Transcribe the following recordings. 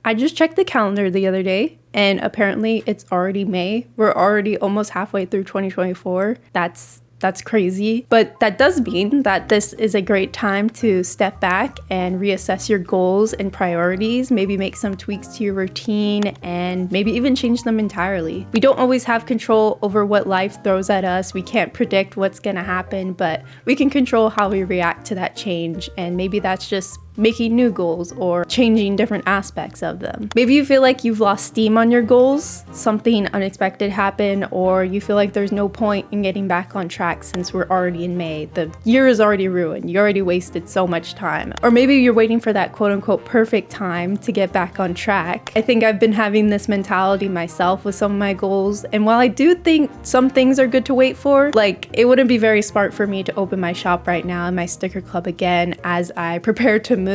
I just checked the calendar the other day and apparently it's already May. We're already almost halfway through 2024. That's crazy. But that does mean that this is a great time to step back and reassess your goals and priorities, maybe make some tweaks to your routine and maybe even change them entirely. We don't always have control over what life throws at us. We can't predict what's gonna happen, but we can control how we react to that change. And maybe that's just making new goals or changing different aspects of them. Maybe you feel like you've lost steam on your goals, something unexpected happened, or you feel like there's no point in getting back on track since we're already in May. The year is already ruined. You already wasted so much time. Or maybe you're waiting for that quote unquote perfect time to get back on track. I think I've been having this mentality myself with some of my goals, and while I do think some things are good to wait for, like it wouldn't be very smart for me to open my shop right now in my sticker club again as I prepare to move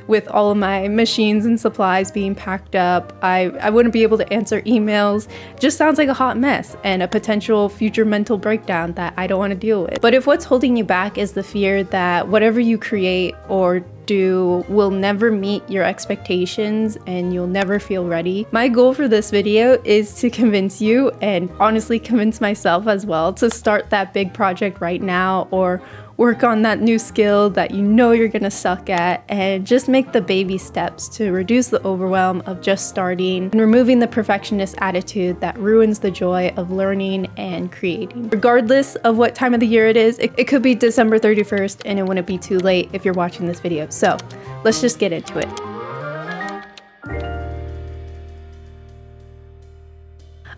with all of my machines and supplies being packed up. I wouldn't be able to answer emails. It just sounds like a hot mess and a potential future mental breakdown that I don't want to deal with. But if what's holding you back is the fear that whatever you create or do will never meet your expectations and you'll never feel ready, my goal for this video is to convince you, and honestly convince myself as well, to start that big project right now or work on that new skill that you know you're gonna suck at, and just make the baby steps to reduce the overwhelm of just starting and removing the perfectionist attitude that ruins the joy of learning and creating. Regardless of what time of the year it is, it could be December 31st and it wouldn't be too late if you're watching this video. So let's just get into it.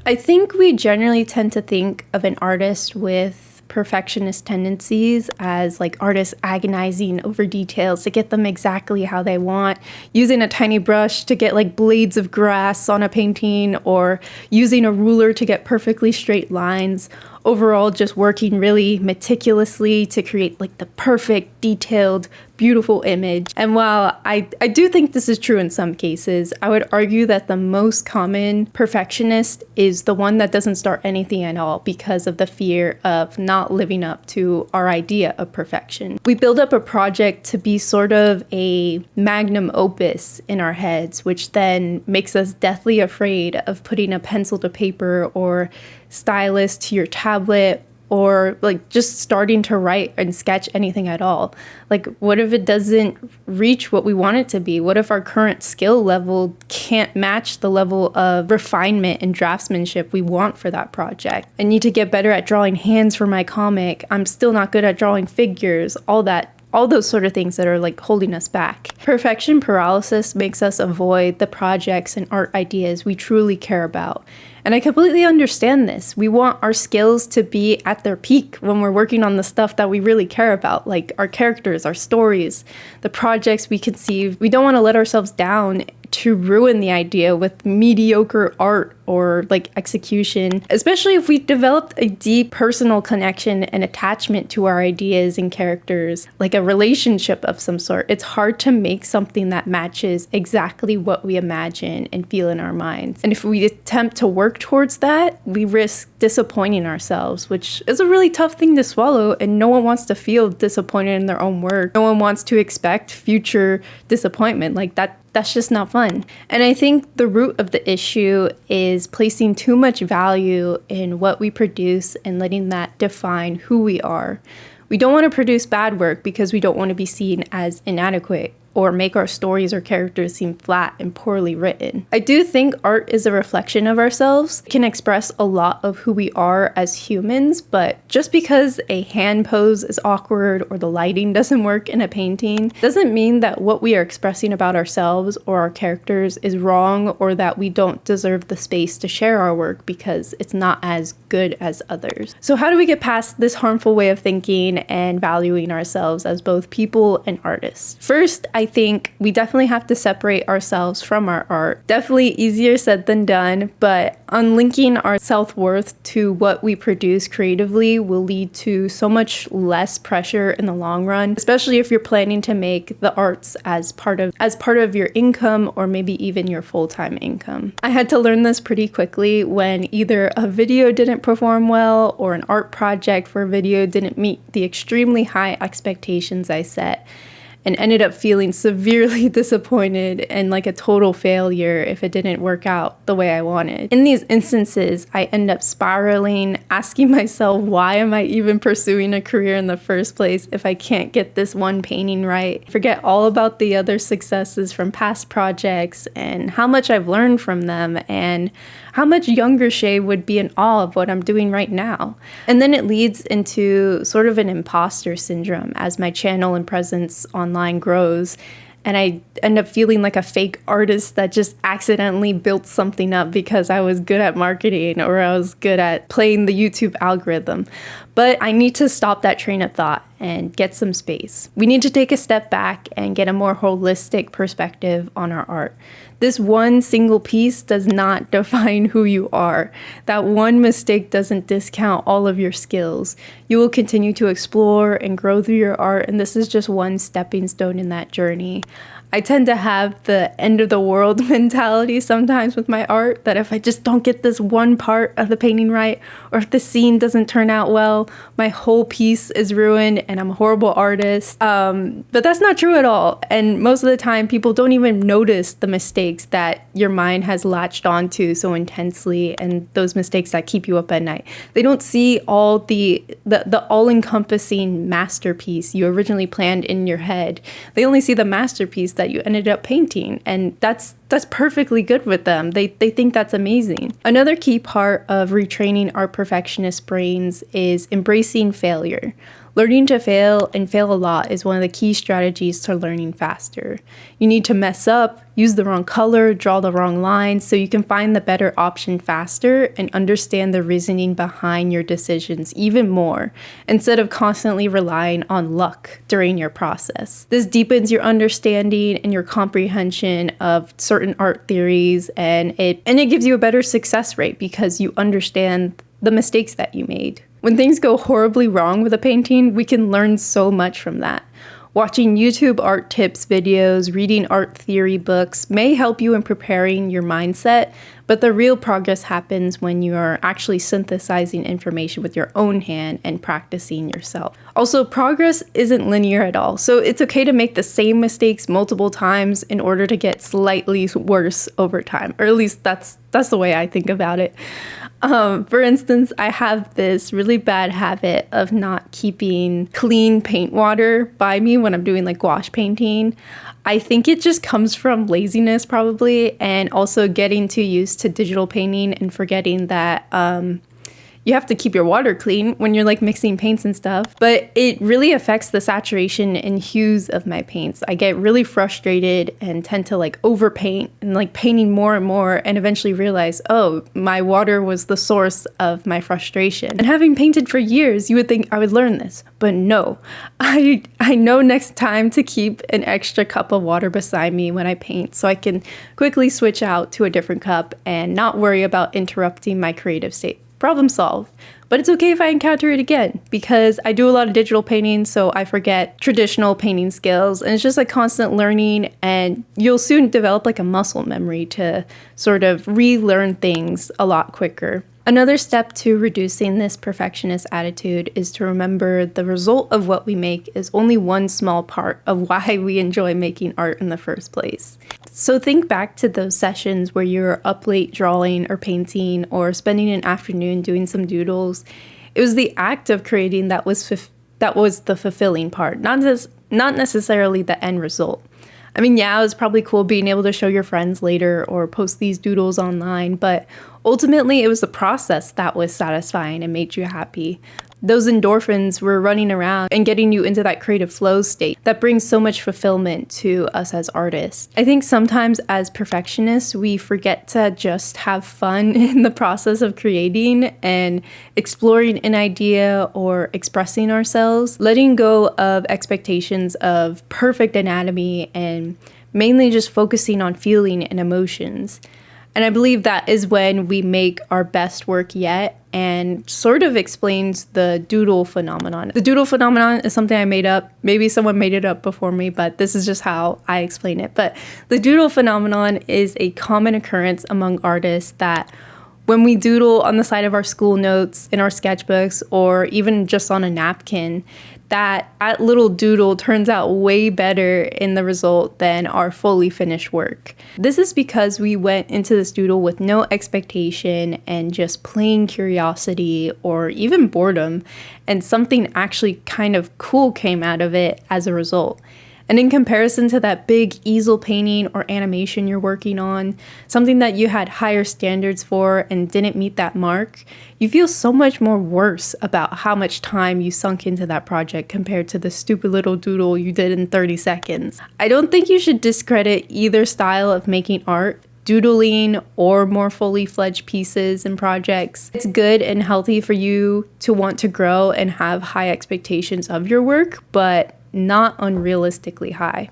I think we generally tend to think of an artist with perfectionist tendencies as like artists agonizing over details to get them exactly how they want, using a tiny brush to get like blades of grass on a painting, or using a ruler to get perfectly straight lines. Overall, just working really meticulously to create like the perfect, detailed, beautiful image. And while I do think this is true in some cases, I would argue that the most common perfectionist is the one that doesn't start anything at all because of the fear of not living up to our idea of perfection. We build up a project to be sort of a magnum opus in our heads, which then makes us deathly afraid of putting a pencil to paper or stylus to your tablet, or like just starting to write and sketch anything at all. Like, what if it doesn't reach what we want it to be? What if our current skill level can't match the level of refinement and draftsmanship we want for that project? I need to get better at drawing hands for my comic. I'm still not good at drawing figures, all those sort of things that are like holding us back. Perfection paralysis makes us avoid the projects and art ideas we truly care about. And I completely understand this. We want our skills to be at their peak when we're working on the stuff that we really care about, like our characters, our stories, the projects we conceive. We don't want to let ourselves down to ruin the idea with mediocre art or like execution, especially if we developed a deep personal connection and attachment to our ideas and characters, like a relationship of some sort. It's hard to make something that matches exactly what we imagine and feel in our minds. And if we attempt to work towards that, we risk disappointing ourselves, which is a really tough thing to swallow, and no one wants to feel disappointed in their own work. No one wants to expect future disappointment. Like that's just not fun. And I think the root of the issue is placing too much value in what we produce and letting that define who we are. We don't want to produce bad work because we don't want to be seen as inadequate or make our stories or characters seem flat and poorly written. I do think art is a reflection of ourselves. It can express a lot of who we are as humans, but just because a hand pose is awkward or the lighting doesn't work in a painting doesn't mean that what we are expressing about ourselves or our characters is wrong, or that we don't deserve the space to share our work because it's not as good as others. So how do we get past this harmful way of thinking and valuing ourselves as both people and artists? First, I think we definitely have to separate ourselves from our art. Definitely easier said than done, but unlinking our self-worth to what we produce creatively will lead to so much less pressure in the long run, especially if you're planning to make the arts as part of your income or maybe even your full-time income. I had to learn this pretty quickly when either a video didn't perform well or an art project for a video didn't meet the extremely high expectations I set. and ended up feeling severely disappointed and like a total failure if it didn't work out the way I wanted. In these instances, I end up spiraling, asking myself, why am I even pursuing a career in the first place if I can't get this one painting right? Forget all about the other successes from past projects and how much I've learned from them and how much younger Shay would be in awe of what I'm doing right now. And then it leads into sort of an imposter syndrome as my channel and presence online grows. And I end up feeling like a fake artist that just accidentally built something up because I was good at marketing or I was good at playing the YouTube algorithm. But I need to stop that train of thought and get some space. We need to take a step back and get a more holistic perspective on our art. This one single piece does not define who you are. That one mistake doesn't discount all of your skills. You will continue to explore and grow through your art, and this is just one stepping stone in that journey. I tend to have the end of the world mentality sometimes with my art, that if I just don't get this one part of the painting right, or if the scene doesn't turn out well, my whole piece is ruined and I'm a horrible artist. But that's not true at all. And most of the time, people don't even notice the mistakes that your mind has latched onto so intensely and those mistakes that keep you up at night. They don't see all the all-encompassing masterpiece you originally planned in your head. They only see the masterpiece that you ended up painting, and that's perfectly good with them. They think that's amazing. Another key part of retraining our perfectionist brains is embracing failure. Learning to fail and fail a lot is one of the key strategies to learning faster. You need to mess up, use the wrong color, draw the wrong lines, so you can find the better option faster and understand the reasoning behind your decisions even more, instead of constantly relying on luck during your process. This deepens your understanding and your comprehension of certain art theories, and it gives you a better success rate because you understand the mistakes that you made. When things go horribly wrong with a painting, we can learn so much from that. Watching YouTube art tips videos, reading art theory books may help you in preparing your mindset, but the real progress happens when you are actually synthesizing information with your own hand and practicing yourself. Also, progress isn't linear at all, so it's okay to make the same mistakes multiple times in order to get slightly worse over time, or at least that's the way I think about it. For instance, I have this really bad habit of not keeping clean paint water by me when I'm doing like gouache painting. I think it just comes from laziness probably, and also getting too used to digital painting and forgetting that you have to keep your water clean when you're like mixing paints and stuff. But it really affects the saturation and hues of my paints. I get really frustrated and tend to like overpaint and like painting more and more, and eventually realize, oh, my water was the source of my frustration. And having painted for years, you would think I would learn this, but no. I know next time to keep an extra cup of water beside me when I paint, so I can quickly switch out to a different cup and not worry about interrupting my creative state. Problem solved. But it's okay if I encounter it again, because I do a lot of digital painting, so I forget traditional painting skills, and it's just like constant learning, and you'll soon develop like a muscle memory to sort of relearn things a lot quicker. Another step to reducing this perfectionist attitude is to remember the result of what we make is only one small part of why we enjoy making art in the first place. So think back to those sessions where you're up late drawing or painting or spending an afternoon doing some doodles. It was the act of creating that was the fulfilling part, not necessarily the end result. I mean, yeah, it was probably cool being able to show your friends later or post these doodles online, but ultimately it was the process that was satisfying and made you happy. Those endorphins were running around and getting you into that creative flow state that brings so much fulfillment to us as artists. I think sometimes as perfectionists, we forget to just have fun in the process of creating and exploring an idea or expressing ourselves, letting go of expectations of perfect anatomy and mainly just focusing on feeling and emotions. And I believe that is when we make our best work yet, and sort of explains the doodle phenomenon. The doodle phenomenon is something I made up. Maybe someone made it up before me, but this is just how I explain it. But the doodle phenomenon is a common occurrence among artists that when we doodle on the side of our school notes, in our sketchbooks, or even just on a napkin, that little doodle turns out way better in the result than our fully finished work. This is because we went into this doodle with no expectation and just plain curiosity or even boredom, and something actually kind of cool came out of it as a result. And in comparison to that big easel painting or animation you're working on, something that you had higher standards for and didn't meet that mark, you feel so much more worse about how much time you sunk into that project compared to the stupid little doodle you did in 30 seconds. I don't think you should discredit either style of making art, doodling or more fully fledged pieces and projects. It's good and healthy for you to want to grow and have high expectations of your work, but not unrealistically high.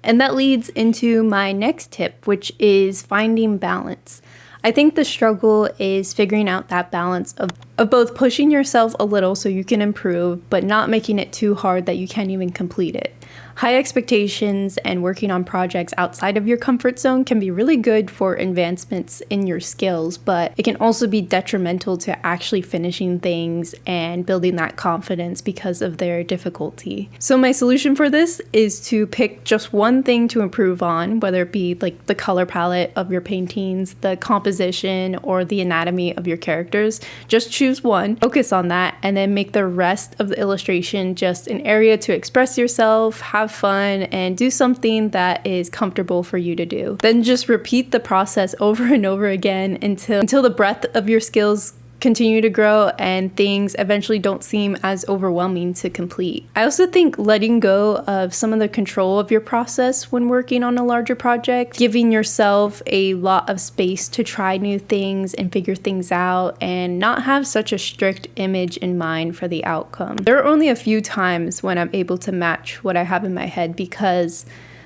And that leads into my next tip, which is finding balance. I think the struggle is figuring out that balance of both pushing yourself a little so you can improve, but not making it too hard that you can't even complete it. High expectations and working on projects outside of your comfort zone can be really good for advancements in your skills, but it can also be detrimental to actually finishing things and building that confidence because of their difficulty. So my solution for this is to pick just one thing to improve on, whether it be like the color palette of your paintings, the composition, or the anatomy of your characters. Just choose one, focus on that, and then make the rest of the illustration just an area to express yourself, have fun, and do something that is comfortable for you to do. Then just repeat the process over and over again until the breadth of your skills continue to grow and things eventually don't seem as overwhelming to complete. I also think letting go of some of the control of your process when working on a larger project, giving yourself a lot of space to try new things and figure things out and not have such a strict image in mind for the outcome. There are only a few times when I'm able to match what I have in my head because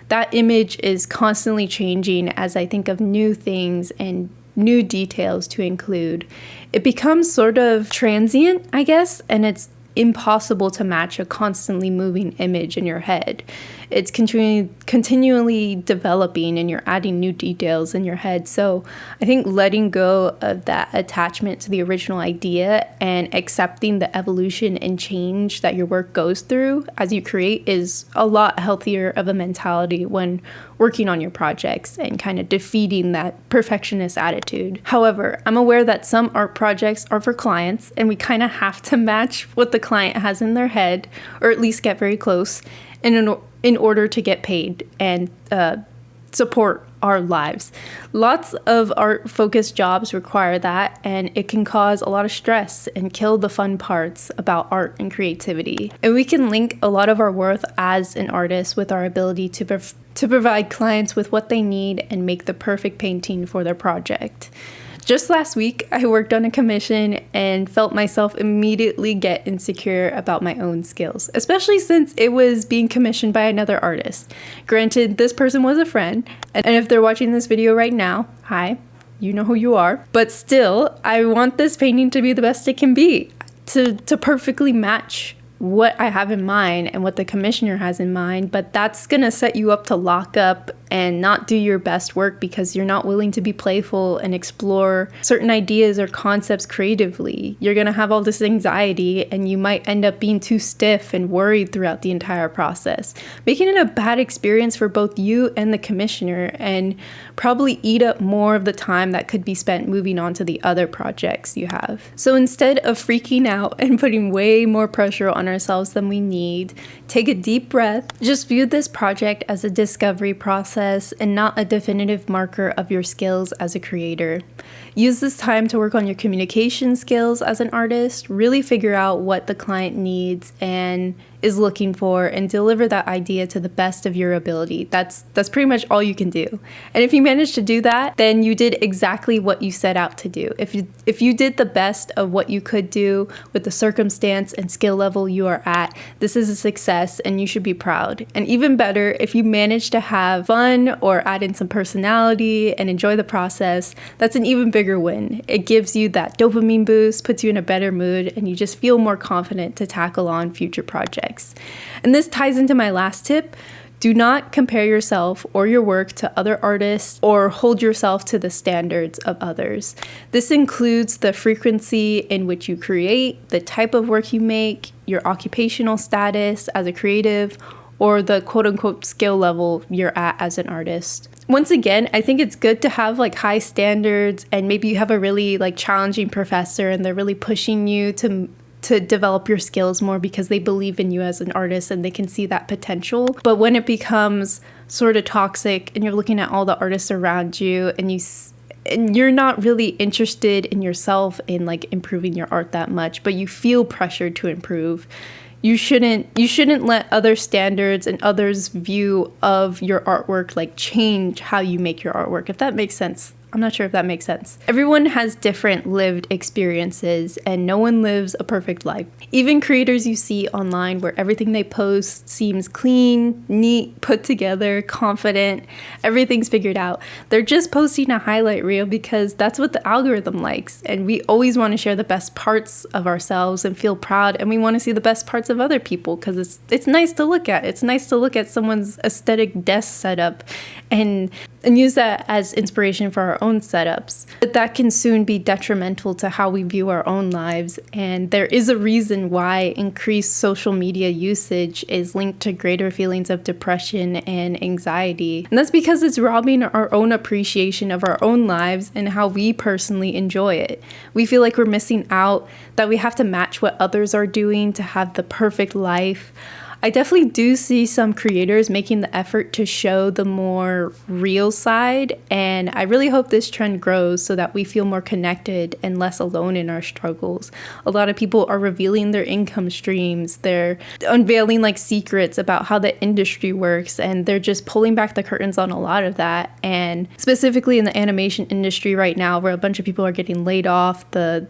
that image is constantly changing as I think of new things and new details to include. It becomes sort of transient, I guess, and it's impossible to match a constantly moving image in your head. It's continually developing and you're adding new details in your head. So I think letting go of that attachment to the original idea and accepting the evolution and change that your work goes through as you create is a lot healthier of a mentality when working on your projects and kind of defeating that perfectionist attitude. However, I'm aware that some art projects are for clients and we kind of have to match what the client has in their head, or at least get very close in order to get paid and support our lives. Lots of art-focused jobs require that, and it can cause a lot of stress and kill the fun parts about art and creativity. And we can link a lot of our worth as an artist with our ability to provide clients with what they need and make the perfect painting for their project. Just last week, I worked on a commission and felt myself immediately get insecure about my own skills, especially since it was being commissioned by another artist. Granted, this person was a friend, and if they're watching this video right now, hi, you know who you are. But still, I want this painting to be the best it can be, to perfectly match what I have in mind and what the commissioner has in mind, but that's gonna set you up to lock up and not do your best work because you're not willing to be playful and explore certain ideas or concepts creatively. You're gonna have all this anxiety and you might end up being too stiff and worried throughout the entire process, making it a bad experience for both you and the commissioner and probably eat up more of the time that could be spent moving on to the other projects you have. So instead of freaking out and putting way more pressure on ourselves than we need, take a deep breath. Just view this project as a discovery process and not a definitive marker of your skills as a creator. Use this time to work on your communication skills as an artist, really figure out what the client needs and is looking for and deliver that idea to the best of your ability. That's pretty much all you can do. And if you manage to do that, then you did exactly what you set out to do. If you did the best of what you could do with the circumstance and skill level you are at, this is a success and you should be proud. And even better, if you manage to have fun or add in some personality and enjoy the process, that's an even bigger win. It gives you that dopamine boost, puts you in a better mood, and you just feel more confident to tackle on future projects. And this ties into my last tip. Do not compare yourself or your work to other artists or hold yourself to the standards of others. This includes the frequency in which you create, the type of work you make, your occupational status as a creative, or the quote-unquote skill level you're at as an artist. Once again, I think it's good to have like high standards, and maybe you have a really like challenging professor and they're really pushing you to develop your skills more because they believe in you as an artist and they can see that potential. But when it becomes sort of toxic and you're looking at all the artists around you and you're not really interested in yourself in like improving your art that much, but you feel pressured to improve, you shouldn't let other standards and others' view of your artwork like change how you make your artwork, if that makes sense. I'm not sure if that makes sense. Everyone has different lived experiences and no one lives a perfect life. Even creators you see online where everything they post seems clean, neat, put together, confident, everything's figured out. They're just posting a highlight reel because that's what the algorithm likes. And we always want to share the best parts of ourselves and feel proud, and we want to see the best parts of other people because it's nice to look at. It's nice to look at someone's aesthetic desk setup and use that as inspiration for our own setups. But that can soon be detrimental to how we view our own lives, and there is a reason why increased social media usage is linked to greater feelings of depression and anxiety. And that's because it's robbing our own appreciation of our own lives and how we personally enjoy it. We feel like we're missing out, that we have to match what others are doing to have the perfect life. I definitely do see some creators making the effort to show the more real side, and I really hope this trend grows so that we feel more connected and less alone in our struggles. A lot of people are revealing their income streams, they're unveiling like secrets about how the industry works, and they're just pulling back the curtains on a lot of that. And specifically in the animation industry right now, where a bunch of people are getting laid off, the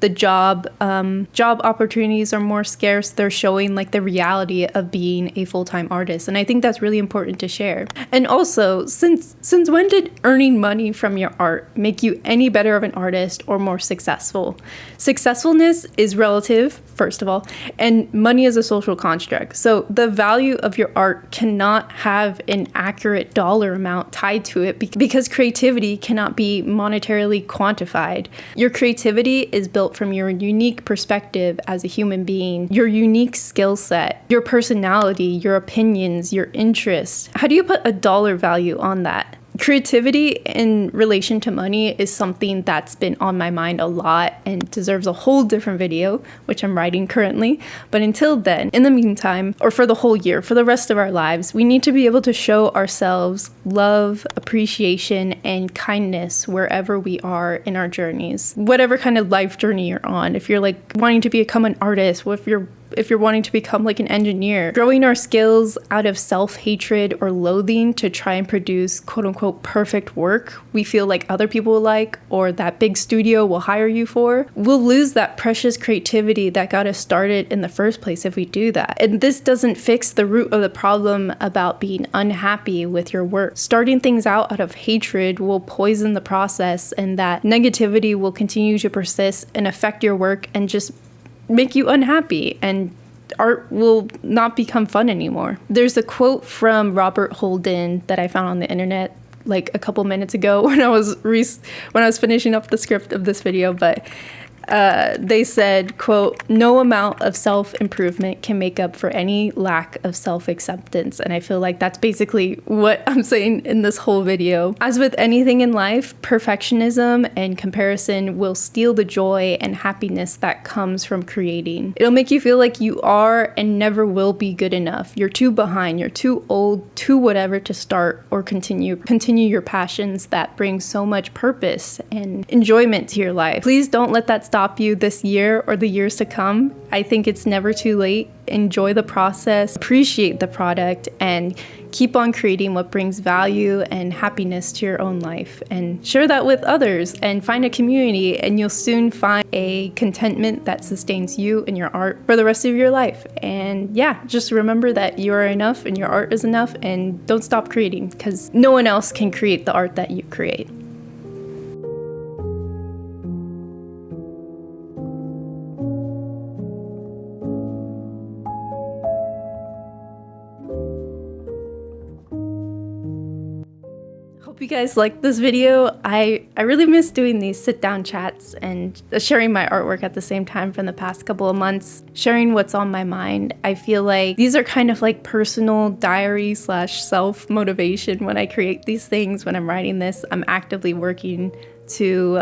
job opportunities are more scarce. They're showing like the reality of being a full-time artist, and I think that's really important to share. And also, since when did earning money from your art make you any better of an artist or more successful? Successfulness is relative, first of all, and money is a social construct. So the value of your art cannot have an accurate dollar amount tied to it because creativity cannot be monetarily quantified. Your creativity is built from your unique perspective as a human being, your unique skill set, your personality, your opinions, your interests. How do you put a dollar value on that? Creativity in relation to money is something that's been on my mind a lot and deserves a whole different video, which I'm writing currently. But until then, in the meantime, or for the whole year, for the rest of our lives, we need to be able to show ourselves love, appreciation, and kindness wherever we are in our journeys. Whatever kind of life journey you're on, if you're like wanting to become an artist, if you're wanting to become like an engineer, growing our skills out of self-hatred or loathing to try and produce quote-unquote perfect work we feel like other people will like or that big studio will hire you for, we'll lose that precious creativity that got us started in the first place if we do that. And this doesn't fix the root of the problem about being unhappy with your work. Starting things out of hatred will poison the process, and that negativity will continue to persist and affect your work and just make you unhappy, and art will not become fun anymore. There's a quote from Robert Holden that I found on the internet like a couple minutes ago when I was finishing up the script of this video, but they said, quote, "No amount of self-improvement can make up for any lack of self-acceptance." And I feel like that's basically what I'm saying in this whole video. As with anything in life, perfectionism and comparison will steal the joy and happiness that comes from creating. It'll make you feel like you are and never will be good enough. You're too behind, you're too old, too whatever to start or continue your passions that bring so much purpose and enjoyment to your life. Please don't let that stop you this year or the years to come. I think it's never too late. Enjoy the process, appreciate the product, and keep on creating what brings value and happiness to your own life. And share that with others and find a community, and you'll soon find a contentment that sustains you and your art for the rest of your life. And yeah, just remember that you are enough and your art is enough, and don't stop creating because no one else can create the art that you create. guys liked this video. I really miss doing these sit-down chats and sharing my artwork at the same time from the past couple of months, sharing what's on my mind. I feel like these are kind of like personal diary / self-motivation when I create these things. When I'm writing this, I'm actively working to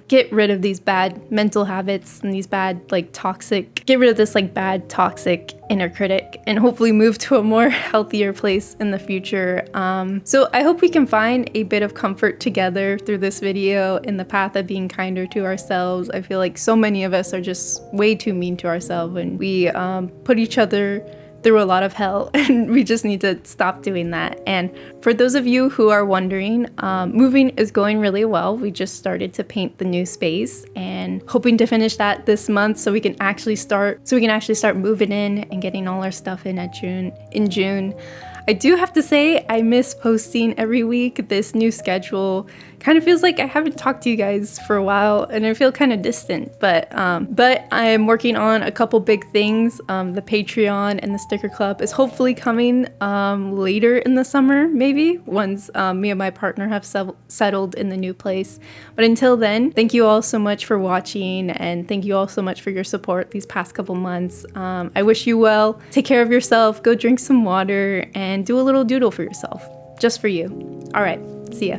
get rid of these bad mental habits and these bad get rid of this bad toxic inner critic and hopefully move to a more healthier place in the future. So I hope we can find a bit of comfort together through this video in the path of being kinder to ourselves. I feel like so many of us are just way too mean to ourselves, and we put each other through a lot of hell, and we just need to stop doing that. And for those of you who are wondering, moving is going really well. We just started to paint the new space and hoping to finish that this month so we can actually start moving in and getting all our stuff in June. I do have to say I miss posting every week. This new schedule kind of feels like I haven't talked to you guys for a while and I feel kind of distant, but I'm working on a couple big things. The Patreon and the sticker club is hopefully coming later in the summer, maybe once me and my partner have settled in the new place. But until then, thank you all so much for watching, and thank you all so much for your support these past couple months. I wish you well. Take care of yourself, go drink some water, and do a little doodle for yourself, just for you. All right, see ya.